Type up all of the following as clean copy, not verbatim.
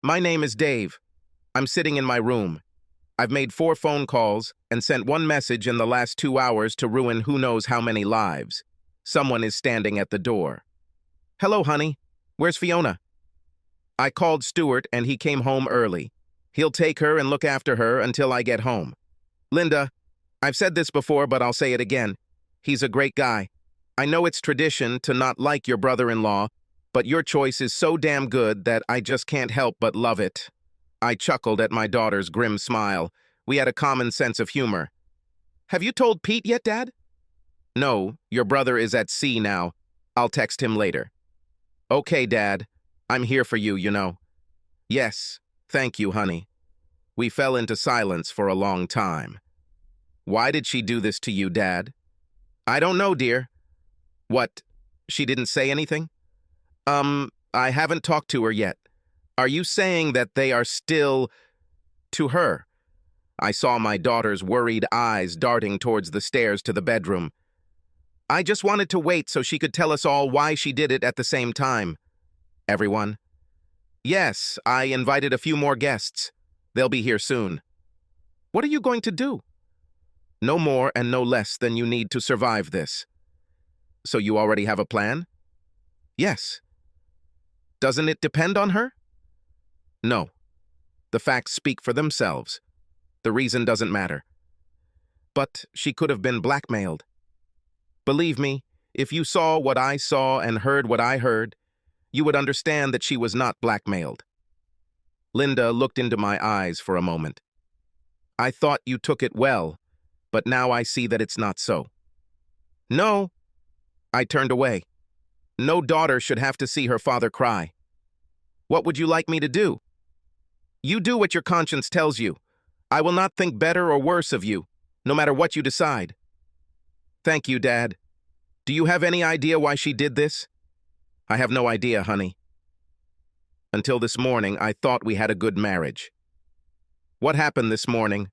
My name is Dave. I'm sitting in my room. I've made 4 phone calls and sent 1 message in the last 2 hours to ruin who knows how many lives. Someone is standing at the door. Hello, honey. Where's Fiona? I called Stuart and he came home early. He'll take her and look after her until I get home. Linda, I've said this before, but I'll say it again. He's a great guy. I know it's tradition to not like your brother-in-law, but your choice is so damn good that I just can't help but love it. I chuckled at my daughter's grim smile. We had a common sense of humor. Have you told Pete yet, Dad? No, your brother is at sea now. I'll text him later. Okay, Dad. I'm here for you, you know. Yes, thank you, honey. We fell into silence for a long time. Why did she do this to you, Dad? I don't know, dear. What? She didn't say anything? I haven't talked to her yet. Are you saying that they are still to her? I saw my daughter's worried eyes darting towards the stairs to the bedroom. I just wanted to wait so she could tell us all why she did it at the same time. Everyone? Yes, I invited a few more guests. They'll be here soon. What are you going to do? No more and no less than you need to survive this. So you already have a plan? Yes. Doesn't it depend on her? No. The facts speak for themselves. The reason doesn't matter. But she could have been blackmailed. Believe me, if you saw what I saw and heard what I heard, you would understand that she was not blackmailed. Linda looked into my eyes for a moment. I thought you took it well, but now I see that it's not so. No. I turned away. No daughter should have to see her father cry. What would you like me to do? You do what your conscience tells you. I will not think better or worse of you, no matter what you decide. Thank you, Dad. Do you have any idea why she did this? I have no idea, honey. Until this morning, I thought we had a good marriage. What happened this morning?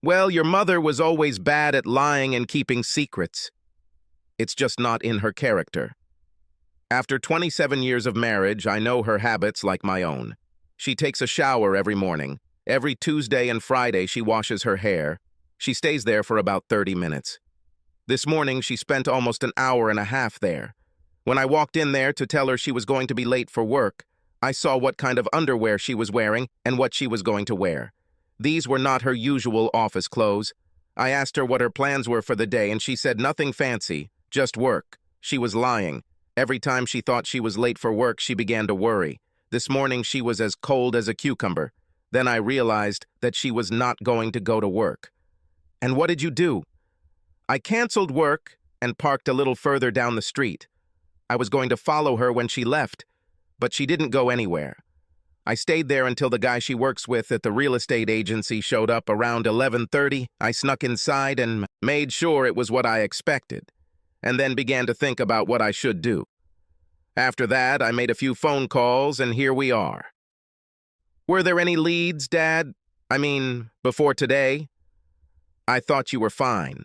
Well, your mother was always bad at lying and keeping secrets. It's just not in her character. After 27 years of marriage, I know her habits like my own. She takes a shower every morning. Every Tuesday and Friday, she washes her hair. She stays there for about 30 minutes. This morning, she spent almost an hour and a half there. When I walked in there to tell her she was going to be late for work, I saw what kind of underwear she was wearing and what she was going to wear. These were not her usual office clothes. I asked her what her plans were for the day, and she said nothing fancy, just work. She was lying. Every time she thought she was late for work, she began to worry. This morning, she was as cold as a cucumber. Then I realized that she was not going to go to work. And what did you do? I canceled work and parked a little further down the street. I was going to follow her when she left, but she didn't go anywhere. I stayed there until the guy she works with at the real estate agency showed up around 11:30. I snuck inside and made sure it was what I expected, and then began to think about what I should do. After that, I made a few phone calls, and here we are. Were there any leads, Dad? I mean, before today? I thought you were fine.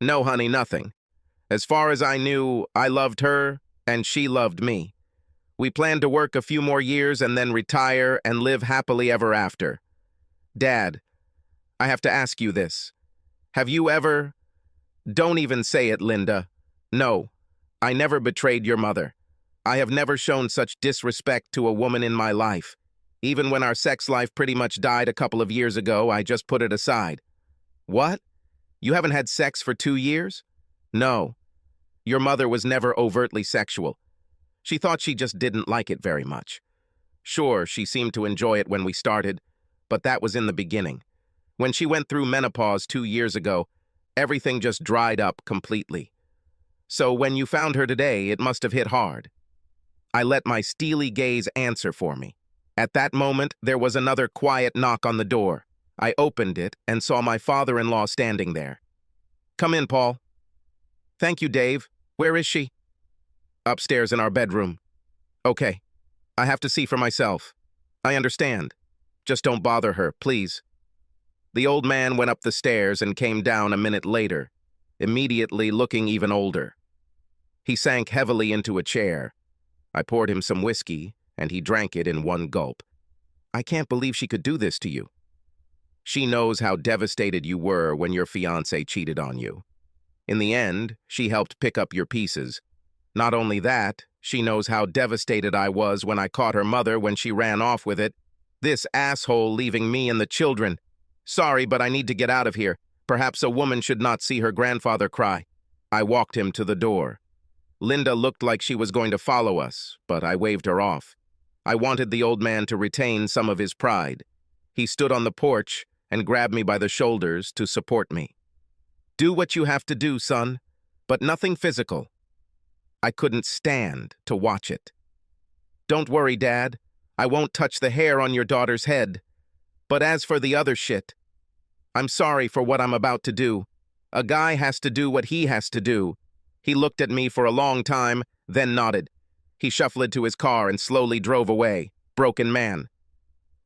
No, honey, nothing. As far as I knew, I loved her, and she loved me. We planned to work a few more years and then retire and live happily ever after. Dad, I have to ask you this. Have you ever... Don't even say it, Linda. No, I never betrayed your mother. I have never shown such disrespect to a woman in my life. Even when our sex life pretty much died a couple of years ago, I just put it aside. What? You haven't had sex for 2 years? No. Your mother was never overtly sexual. She thought she just didn't like it very much. Sure, she seemed to enjoy it when we started, but that was in the beginning. When she went through menopause 2 years ago, everything just dried up completely. So when you found her today, it must have hit hard. I let my steely gaze answer for me. At that moment, there was another quiet knock on the door. I opened it and saw my father-in-law standing there. Come in, Paul. Thank you, Dave. Where is she? Upstairs in our bedroom. Okay. I have to see for myself. I understand. Just don't bother her, please. The old man went up the stairs and came down a minute later, immediately looking even older. He sank heavily into a chair. I poured him some whiskey and he drank it in one gulp. I can't believe she could do this to you. She knows how devastated you were when your fiancé cheated on you. In the end, she helped pick up your pieces. Not only that, she knows how devastated I was when I caught her mother when she ran off with it. This asshole leaving me and the children. Sorry, but I need to get out of here. Perhaps a woman should not see her grandfather cry. I walked him to the door. Linda looked like she was going to follow us, but I waved her off. I wanted the old man to retain some of his pride. He stood on the porch and grabbed me by the shoulders to support me. Do what you have to do, son, but nothing physical. I couldn't stand to watch it. Don't worry, Dad. I won't touch the hair on your daughter's head. But as for the other shit, I'm sorry for what I'm about to do. A guy has to do what he has to do. He looked at me for a long time, then nodded. He shuffled to his car and slowly drove away, broken man.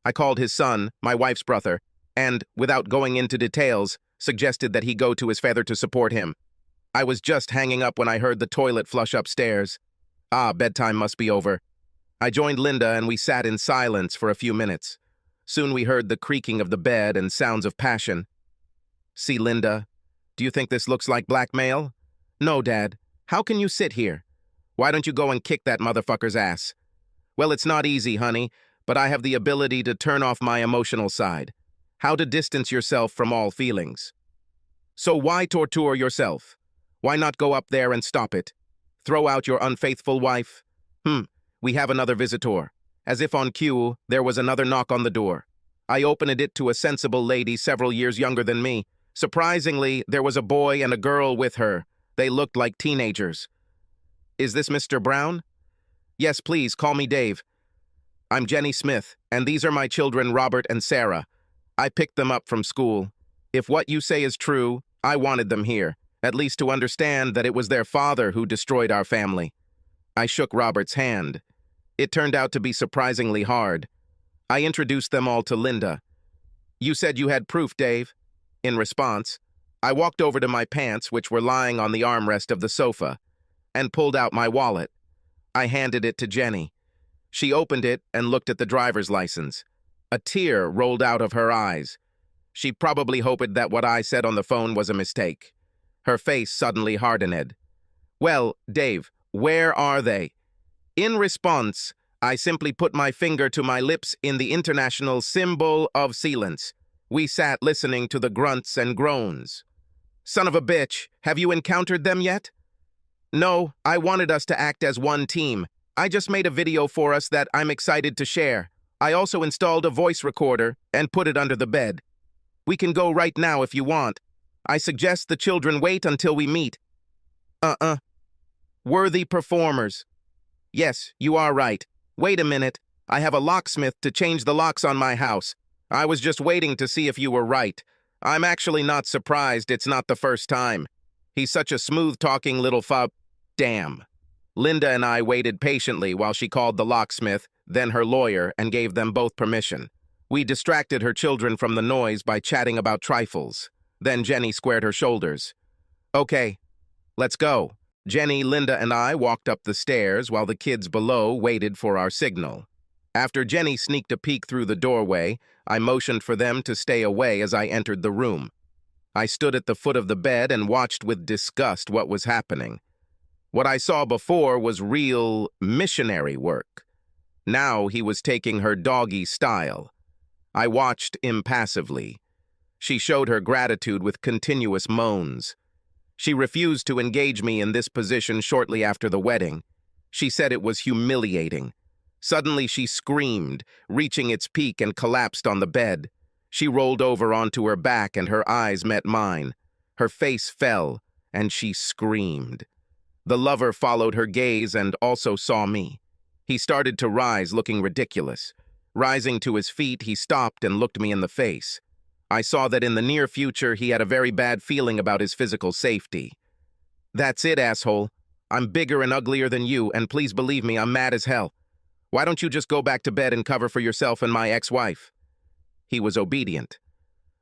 I called his son, my wife's brother, and, without going into details, suggested that he go to his father to support him. I was just hanging up when I heard the toilet flush upstairs. Bedtime must be over. I joined Linda and we sat in silence for a few minutes. Soon we heard the creaking of the bed and sounds of passion. See, Linda, do you think this looks like blackmail? No, Dad. How can you sit here? Why don't you go and kick that motherfucker's ass? Well, it's not easy, honey, but I have the ability to turn off my emotional side. How to distance yourself from all feelings. So why torture yourself? Why not go up there and stop it? Throw out your unfaithful wife? We have another visitor. As if on cue, there was another knock on the door. I opened it to a sensible lady several years younger than me. Surprisingly, there was a boy and a girl with her. They looked like teenagers. Is this Mr. Brown? Yes, please, call me Dave. I'm Jenny Smith, and these are my children Robert and Sarah. I picked them up from school. If what you say is true, I wanted them here, at least to understand that it was their father who destroyed our family. I shook Robert's hand. It turned out to be surprisingly hard. I introduced them all to Linda. You said you had proof, Dave. In response, I walked over to my pants, which were lying on the armrest of the sofa, and pulled out my wallet. I handed it to Jenny. She opened it and looked at the driver's license. A tear rolled out of her eyes. She probably hoped that what I said on the phone was a mistake. Her face suddenly hardened. Well, Dave, where are they? In response, I simply put my finger to my lips in the international symbol of silence. We sat listening to the grunts and groans. Son of a bitch, have you encountered them yet? No, I wanted us to act as one team. I just made a video for us that I'm excited to share. I also installed a voice recorder and put it under the bed. We can go right now if you want. I suggest the children wait until we meet. Worthy performers. Yes, you are right. Wait a minute. I have a locksmith to change the locks on my house. I was just waiting to see if you were right. I'm actually not surprised it's not the first time. He's such a smooth-talking little Damn. Linda and I waited patiently while she called the locksmith, then her lawyer, and gave them both permission. We distracted her children from the noise by chatting about trifles. Then Jenny squared her shoulders. Okay, let's go. Jenny, Linda, and I walked up the stairs while the kids below waited for our signal. After Jenny sneaked a peek through the doorway, I motioned for them to stay away as I entered the room. I stood at the foot of the bed and watched with disgust what was happening. What I saw before was real missionary work. Now he was taking her doggy style. I watched impassively. She showed her gratitude with continuous moans. She refused to engage me in this position shortly after the wedding. She said it was humiliating. Suddenly she screamed, reaching its peak and collapsed on the bed. She rolled over onto her back and her eyes met mine. Her face fell, and she screamed. The lover followed her gaze and also saw me. He started to rise, looking ridiculous. Rising to his feet, he stopped and looked me in the face. I saw that in the near future he had a very bad feeling about his physical safety. That's it, asshole. I'm bigger and uglier than you, and please believe me, I'm mad as hell. Why don't you just go back to bed and cover for yourself and my ex-wife? He was obedient.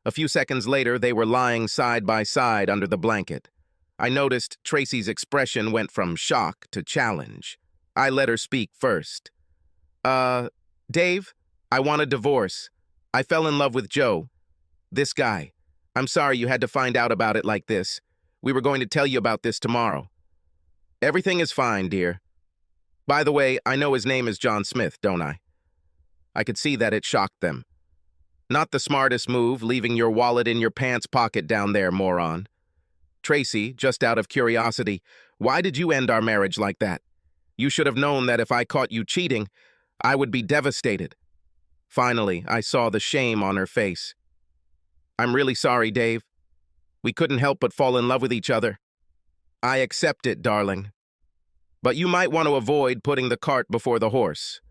A few seconds later, they were lying side by side under the blanket. I noticed Tracy's expression went from shock to challenge. I let her speak first. Uh, Dave, I want a divorce. I fell in love with Joe. This guy. I'm sorry you had to find out about it like this. We were going to tell you about this tomorrow. Everything is fine, dear. By the way, I know his name is John Smith, don't I? I could see that it shocked them. Not the smartest move, leaving your wallet in your pants pocket down there, moron. Tracy, just out of curiosity, why did you end our marriage like that? You should have known that if I caught you cheating, I would be devastated. Finally, I saw the shame on her face. I'm really sorry, Dave. We couldn't help but fall in love with each other. I accept it, darling. But you might want to avoid putting the cart before the horse.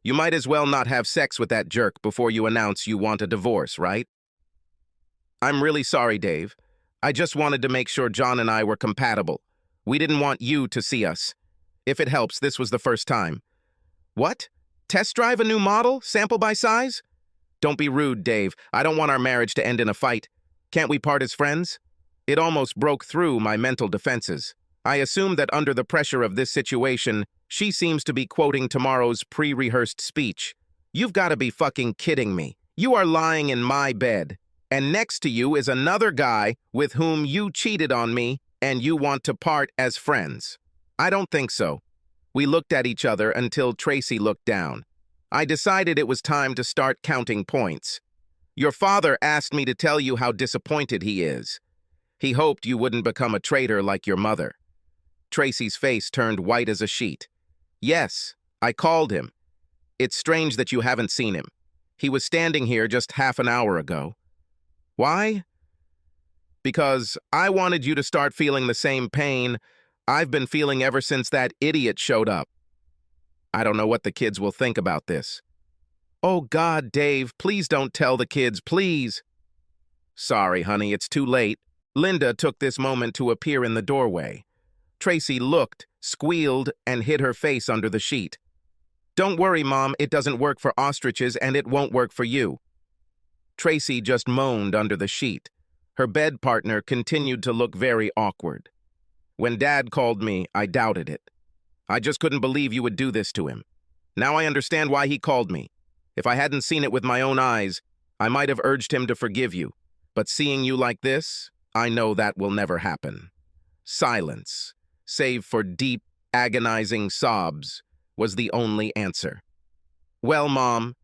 You might as well not have sex with that jerk before you announce you want a divorce, right? I'm really sorry, Dave. I just wanted to make sure John and I were compatible. We didn't want you to see us. If it helps, this was the first time. What? Test drive a new model? Sample by size? Don't be rude, Dave. I don't want our marriage to end in a fight. Can't we part as friends? It almost broke through my mental defenses. I assume that under the pressure of this situation, she seems to be quoting tomorrow's pre-rehearsed speech. You've got to be fucking kidding me. You are lying in my bed, and next to you is another guy with whom you cheated on me, and you want to part as friends. I don't think so. We looked at each other until Tracy looked down. I decided it was time to start counting points. Your father asked me to tell you how disappointed he is. He hoped you wouldn't become a traitor like your mother. Tracy's face turned white as a sheet. Yes, I called him. It's strange that you haven't seen him. He was standing here just half an hour ago. Why? Because I wanted you to start feeling the same pain I've been feeling ever since that idiot showed up. I don't know what the kids will think about this. Oh God, Dave, please don't tell the kids, please. Sorry, honey, it's too late. Linda took this moment to appear in the doorway. Tracy looked, squealed, and hid her face under the sheet. Don't worry, Mom, it doesn't work for ostriches and it won't work for you. Tracy just moaned under the sheet. Her bed partner continued to look very awkward. When Dad called me, I doubted it. I just couldn't believe you would do this to him. Now I understand why he called me. If I hadn't seen it with my own eyes, I might have urged him to forgive you. But seeing you like this, I know that will never happen. Silence, save for deep, agonizing sobs, was the only answer. Well, Mom,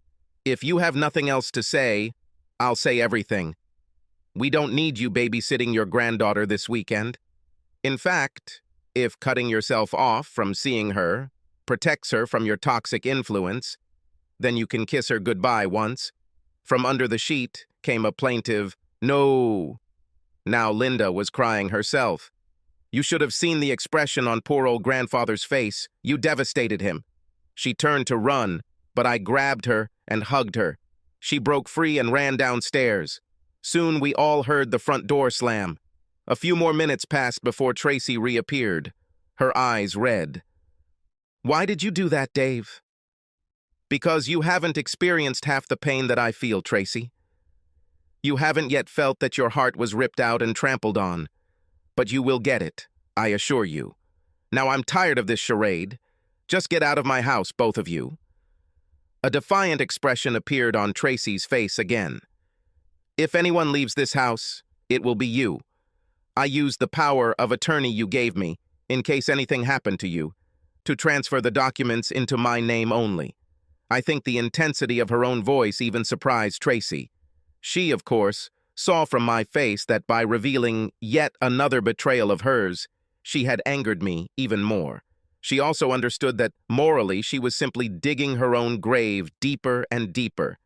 if you have nothing else to say, I'll say everything. We don't need you babysitting your granddaughter this weekend. In fact, if cutting yourself off from seeing her protects her from your toxic influence, then you can kiss her goodbye once. From under the sheet came a plaintive, "No." Now Linda was crying herself. You should have seen the expression on poor old grandfather's face. You devastated him. She turned to run, but I grabbed her and hugged her. She broke free and ran downstairs. Soon we all heard the front door slam. A few more minutes passed before Tracy reappeared, her eyes red. Why did you do that, Dave? Because you haven't experienced half the pain that I feel, Tracy. You haven't yet felt that your heart was ripped out and trampled on. But you will get it, I assure you. Now I'm tired of this charade. Just get out of my house, both of you. A defiant expression appeared on Tracy's face again. If anyone leaves this house, it will be you. I used the power of attorney you gave me, in case anything happened to you, to transfer the documents into my name only. I think the intensity of her own voice even surprised Tracy. She, of course, saw from my face that by revealing yet another betrayal of hers, she had angered me even more. She also understood that morally she was simply digging her own grave deeper and deeper.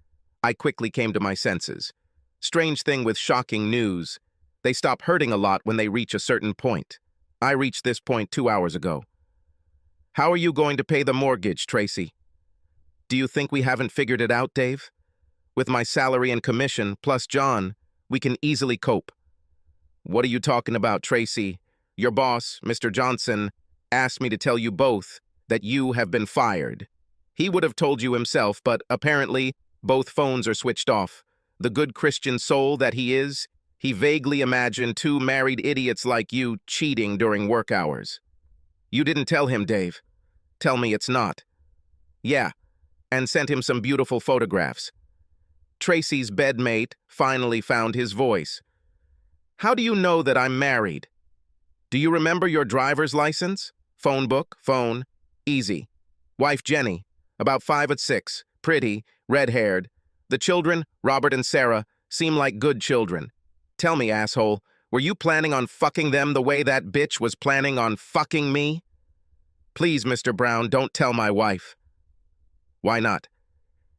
I quickly came to my senses. Strange thing with shocking news. They stop hurting a lot when they reach a certain point. I reached this point 2 hours ago. How are you going to pay the mortgage, Tracy? Do you think we haven't figured it out, Dave? With my salary and commission, plus John, we can easily cope. What are you talking about, Tracy? Your boss, Mr. Johnson, asked me to tell you both that you have been fired. He would have told you himself, but apparently both phones are switched off. The good Christian soul that he is, he vaguely imagined two married idiots like you cheating during work hours. You didn't tell him, Dave. Tell me it's not. Yeah, and sent him some beautiful photographs. Tracy's bedmate finally found his voice. "How do you know that I'm married? Do you remember your driver's license? Phone book, phone. Easy. Wife Jenny, about 5'6", pretty, red-haired. The children, Robert and Sarah, seem like good children. Tell me, asshole, were you planning on fucking them the way that bitch was planning on fucking me? Please, Mr. Brown, don't tell my wife." "Why not?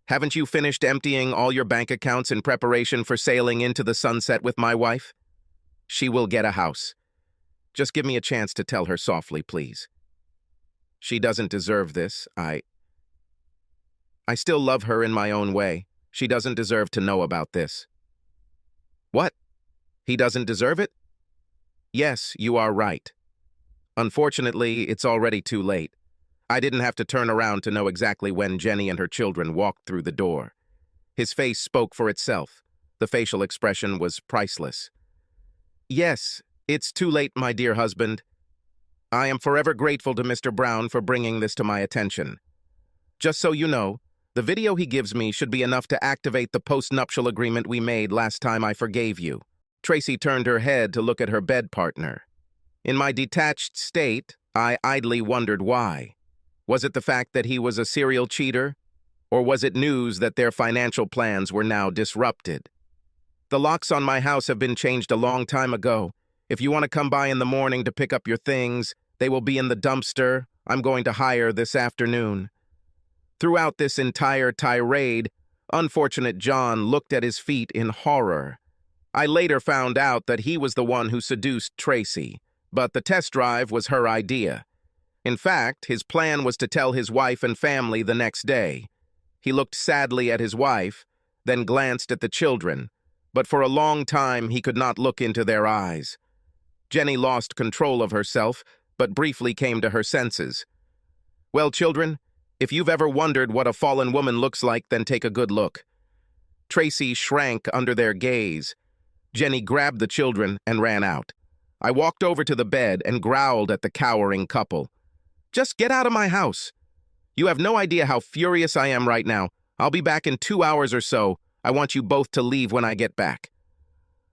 Haven't you finished emptying all your bank accounts in preparation for sailing into the sunset with my wife? She will get a house. Just give me a chance to tell her softly, please. She doesn't deserve this. I still love her in my own way. She doesn't deserve to know about this." "What? He doesn't deserve it?" "Yes, you are right. Unfortunately, it's already too late. I didn't have to turn around to know exactly when Jenny and her children walked through the door." His face spoke for itself. The facial expression was priceless. "Yes, it's too late, my dear husband. I am forever grateful to Mr. Brown for bringing this to my attention. Just so you know, the video he gives me should be enough to activate the post-nuptial agreement we made last time I forgave you." Tracy turned her head to look at her bed partner. In my detached state, I idly wondered why. Was it the fact that he was a serial cheater? Or was it news that their financial plans were now disrupted? "The locks on my house have been changed a long time ago. If you want to come by in the morning to pick up your things, they will be in the dumpster I'm going to hire this afternoon." Throughout this entire tirade, unfortunate John looked at his feet in horror. I later found out that he was the one who seduced Tracy, but the test drive was her idea. In fact, his plan was to tell his wife and family the next day. He looked sadly at his wife, then glanced at the children, but for a long time he could not look into their eyes. Jenny lost control of herself, but briefly came to her senses. "Well, children, if you've ever wondered what a fallen woman looks like, then take a good look." Tracy shrank under their gaze. Jenny grabbed the children and ran out. I walked over to the bed and growled at the cowering couple. "Just get out of my house. You have no idea how furious I am right now. I'll be back in 2 hours or so. I want you both to leave when I get back."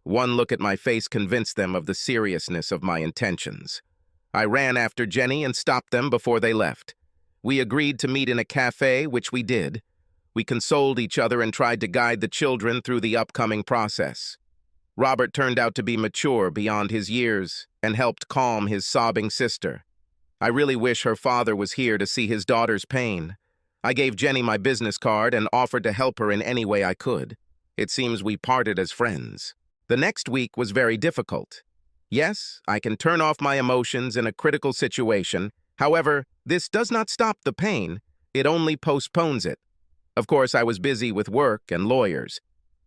One look at my face convinced them of the seriousness of my intentions. I ran after Jenny and stopped them before they left. We agreed to meet in a cafe, which we did. We consoled each other and tried to guide the children through the upcoming process. Robert turned out to be mature beyond his years and helped calm his sobbing sister. I really wish her father was here to see his daughter's pain. I gave Jenny my business card and offered to help her in any way I could. It seems we parted as friends. The next week was very difficult. Yes, I can turn off my emotions in a critical situation. However, this does not stop the pain. It only postpones it. Of course, I was busy with work and lawyers.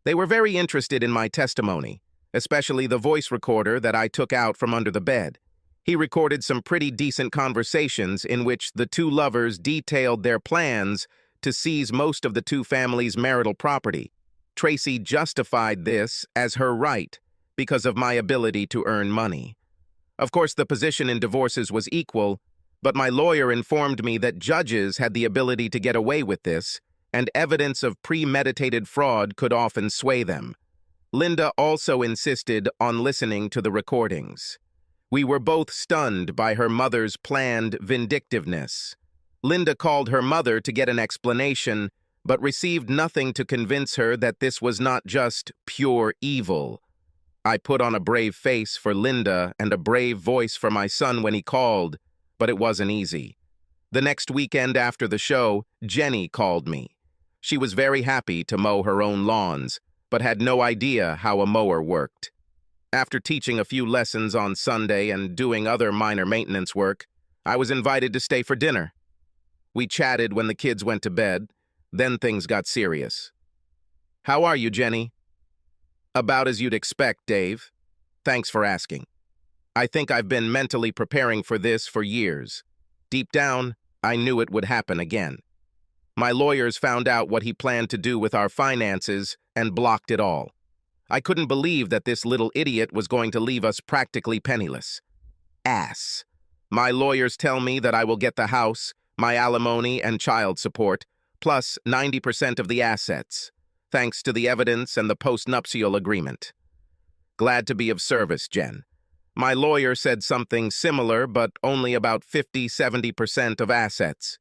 They were very interested in my testimony, especially the voice recorder that I took out from under the bed. He recorded some pretty decent conversations in which the two lovers detailed their plans to seize most of the two families' marital property. Tracy justified this as her right because of my ability to earn money. Of course, the position in divorces was equal, but my lawyer informed me that judges had the ability to get away with this, and evidence of premeditated fraud could often sway them. Linda also insisted on listening to the recordings. We were both stunned by her mother's planned vindictiveness. Linda called her mother to get an explanation, but received nothing to convince her that this was not just pure evil. I put on a brave face for Linda and a brave voice for my son when he called, but it wasn't easy. The next weekend after the show, Jenny called me. She was very happy to mow her own lawns, but had no idea how a mower worked. After teaching a few lessons on Sunday and doing other minor maintenance work, I was invited to stay for dinner. We chatted when the kids went to bed, then things got serious. "How are you, Jenny?" "About as you'd expect, Dave. Thanks for asking. I think I've been mentally preparing for this for years. Deep down, I knew it would happen again. My lawyers found out what he planned to do with our finances and blocked it all. I couldn't believe that this little idiot was going to leave us practically penniless. Ass. My lawyers tell me that I will get the house, my alimony, and child support, plus 90% of the assets, thanks to the evidence and the post-nuptial agreement. Glad to be of service, Jen. My lawyer said something similar, but only about 50–70% of assets.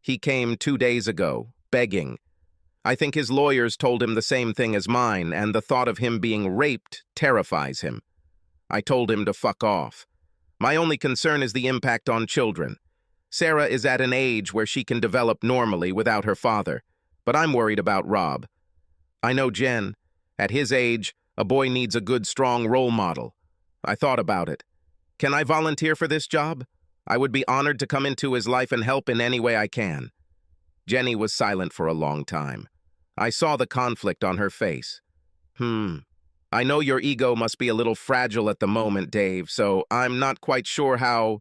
He came 2 days ago, begging. I think his lawyers told him the same thing as mine, and the thought of him being raped terrifies him. I told him to fuck off. My only concern is the impact on children. Sarah is at an age where she can develop normally without her father, but I'm worried about Rob. I know Jen. At his age, a boy needs a good, strong role model. I thought about it. Can I volunteer for this job? I would be honored to come into his life and help in any way I can. Jenny was silent for a long time. I saw the conflict on her face. I know your ego must be a little fragile at the moment, Dave, so I'm not quite sure how...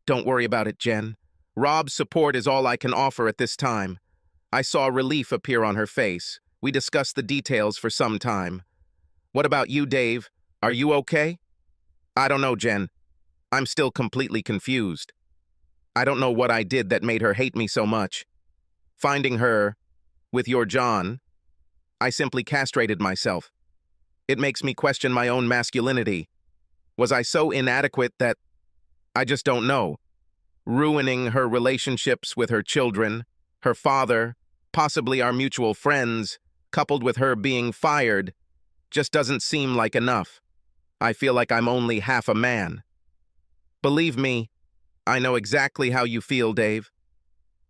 Don't worry about it, Jen. Rob's support is all I can offer at this time. I saw relief appear on her face. We discussed the details for some time. What about you, Dave? Are you okay? I don't know, Jen. I'm still completely confused. I don't know what I did that made her hate me so much. Finding her, with your John, I simply castrated myself. It makes me question my own masculinity. Was I so inadequate that I just don't know? Ruining her relationships with her children, her father, possibly our mutual friends, coupled with her being fired, just doesn't seem like enough. I feel like I'm only half a man. Believe me, I know exactly how you feel, Dave.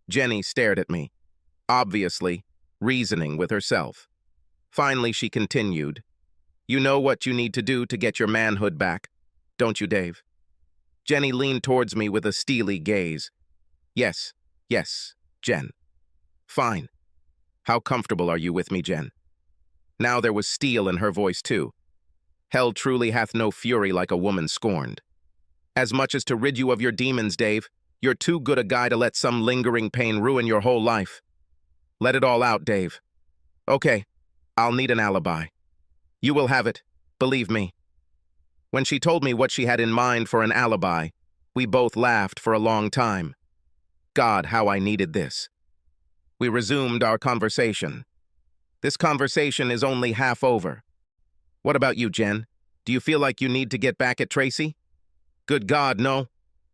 Jenny stared at me, obviously reasoning with herself. Finally, she continued, You know what you need to do to get your manhood back, don't you, Dave? Jenny leaned towards me with a steely gaze. Yes, Jen. Fine. How comfortable are you with me, Jen? Now there was steel in her voice, too. Hell truly hath no fury like a woman scorned. As much as to rid you of your demons, Dave, you're too good a guy to let some lingering pain ruin your whole life. Let it all out, Dave. Okay, I'll need an alibi. You will have it, believe me. When she told me what she had in mind for an alibi, we both laughed for a long time. God, how I needed this. We resumed our conversation. This conversation is only half over. What about you, Jen? Do you feel like you need to get back at Tracy? Good God, no.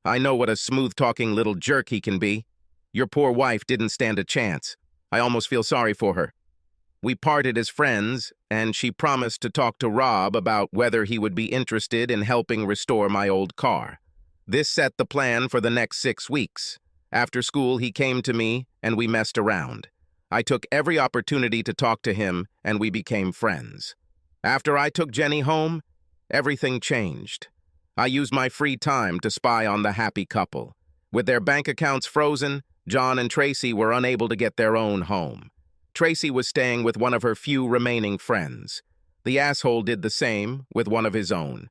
I know what a smooth-talking little jerk he can be. Your poor wife didn't stand a chance. I almost feel sorry for her. We parted as friends, and she promised to talk to Rob about whether he would be interested in helping restore my old car. This set the plan for the next 6 weeks. After school, he came to me, and we messed around. I took every opportunity to talk to him, and we became friends. After I took Jenny home, everything changed. I used my free time to spy on the happy couple. With their bank accounts frozen, John and Tracy were unable to get their own home. Tracy was staying with one of her few remaining friends. The asshole did the same with one of his own.